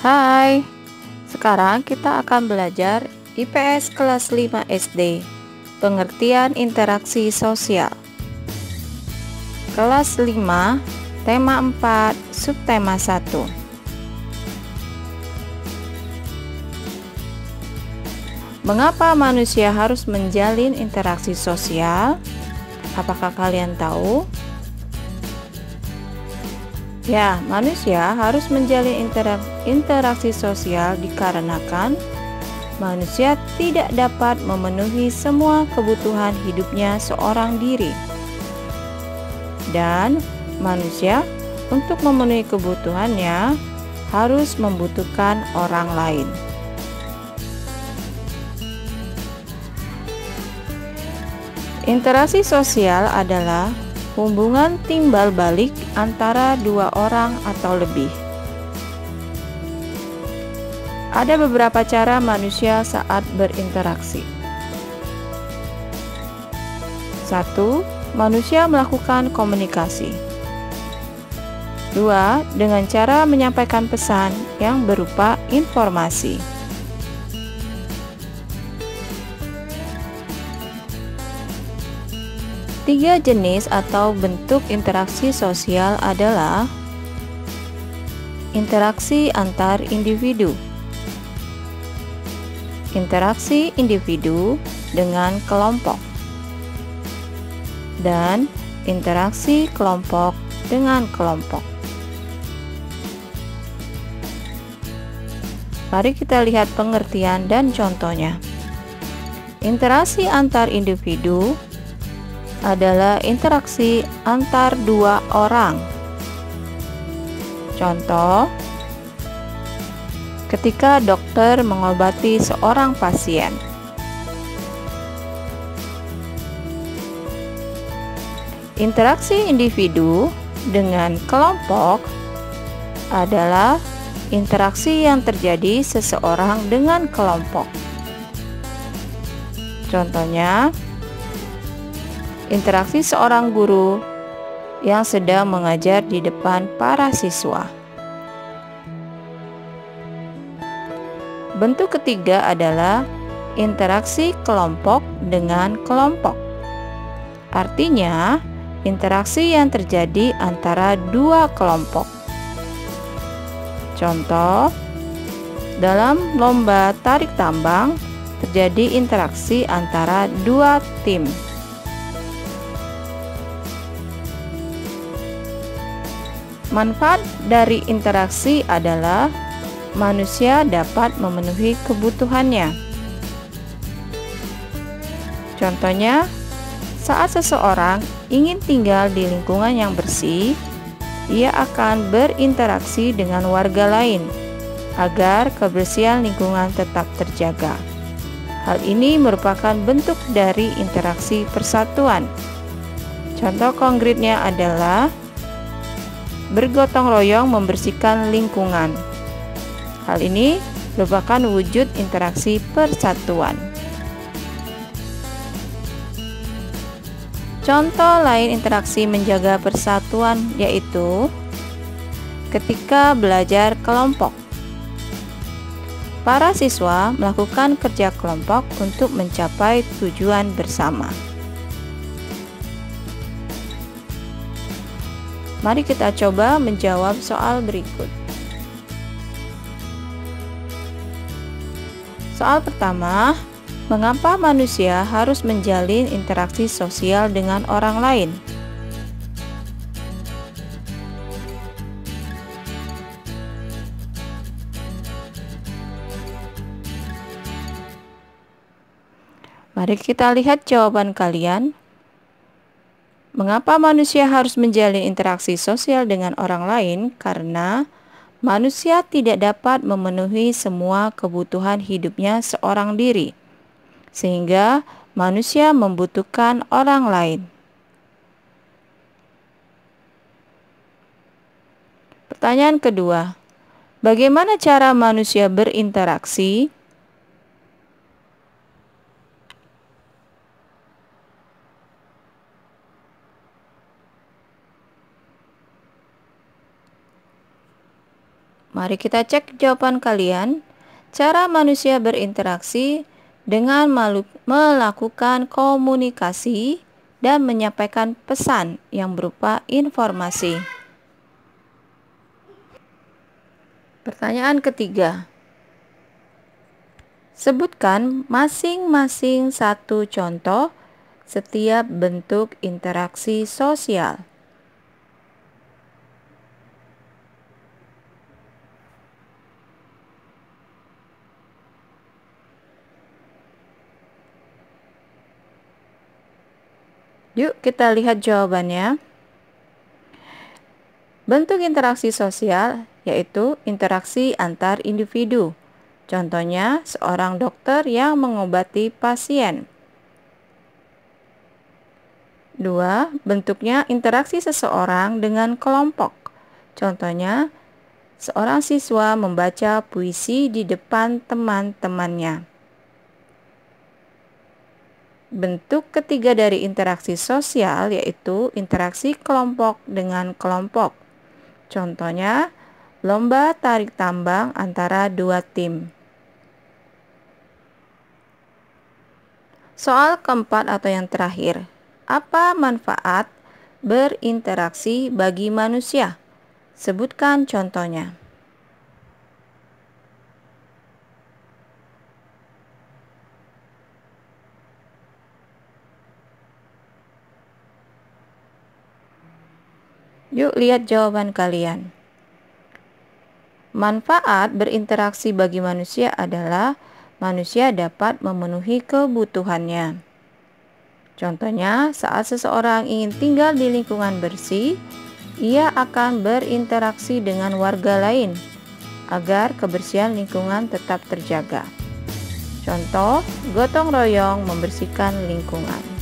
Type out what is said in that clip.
Hai, sekarang kita akan belajar IPS kelas 5 SD, pengertian interaksi sosial. Kelas 5, tema 4, subtema 1. Mengapa manusia harus menjalin interaksi sosial? Apakah kalian tahu? Ya, manusia harus menjalin interaksi sosial dikarenakan manusia tidak dapat memenuhi semua kebutuhan hidupnya seorang diri. Dan manusia untuk memenuhi kebutuhannya harus membutuhkan orang lain. Interaksi sosial adalah hubungan timbal balik antara dua orang atau lebih. Ada beberapa cara manusia saat berinteraksi. 1. Manusia melakukan komunikasi. 2. Dengan cara menyampaikan pesan yang berupa informasi. Tiga jenis atau bentuk interaksi sosial adalah interaksi antar individu, interaksi individu dengan kelompok, dan interaksi kelompok dengan kelompok. Mari kita lihat pengertian dan contohnya. Interaksi antar individu adalah interaksi antar dua orang. Contoh, ketika dokter mengobati seorang pasien. Interaksi individu dengan kelompok adalah interaksi yang terjadi seseorang dengan kelompok. Contohnya, interaksi seorang guru yang sedang mengajar di depan para siswa. Bentuk ketiga adalah interaksi kelompok dengan kelompok. Artinya, interaksi yang terjadi antara dua kelompok. Contoh, dalam lomba tarik tambang terjadi interaksi antara dua tim. Manfaat dari interaksi adalah manusia dapat memenuhi kebutuhannya. Contohnya, saat seseorang ingin tinggal di lingkungan yang bersih, ia akan berinteraksi dengan warga lain agar kebersihan lingkungan tetap terjaga. Hal ini merupakan bentuk dari interaksi persatuan. Contoh konkretnya adalah bergotong royong membersihkan lingkungan. Hal ini merupakan wujud interaksi persatuan. Contoh lain interaksi menjaga persatuan yaitu ketika belajar kelompok. Para siswa melakukan kerja kelompok untuk mencapai tujuan bersama. Mari kita coba menjawab soal berikut. Soal pertama, mengapa manusia harus menjalin interaksi sosial dengan orang lain? Mari kita lihat jawaban kalian. Mengapa manusia harus menjalin interaksi sosial dengan orang lain? Karena manusia tidak dapat memenuhi semua kebutuhan hidupnya seorang diri, sehingga manusia membutuhkan orang lain. Pertanyaan kedua, bagaimana cara manusia berinteraksi? Mari kita cek jawaban kalian. Cara manusia berinteraksi dengan melakukan komunikasi dan menyampaikan pesan yang berupa informasi. Pertanyaan ketiga. Sebutkan masing-masing satu contoh setiap bentuk interaksi sosial. Yuk kita lihat jawabannya. Bentuk interaksi sosial yaitu interaksi antar individu. Contohnya, seorang dokter yang mengobati pasien. 2. Bentuknya interaksi seseorang dengan kelompok. Contohnya, seorang siswa membaca puisi di depan teman-temannya. Bentuk ketiga dari interaksi sosial yaitu interaksi kelompok dengan kelompok. Contohnya, lomba tarik tambang antara dua tim. Soal keempat atau yang terakhir, apa manfaat berinteraksi bagi manusia? Sebutkan contohnya. Yuk lihat jawaban kalian. Manfaat berinteraksi bagi manusia adalah manusia dapat memenuhi kebutuhannya. Contohnya, saat seseorang ingin tinggal di lingkungan bersih, ia akan berinteraksi dengan warga lain agar kebersihan lingkungan tetap terjaga. Contoh, gotong royong membersihkan lingkungan.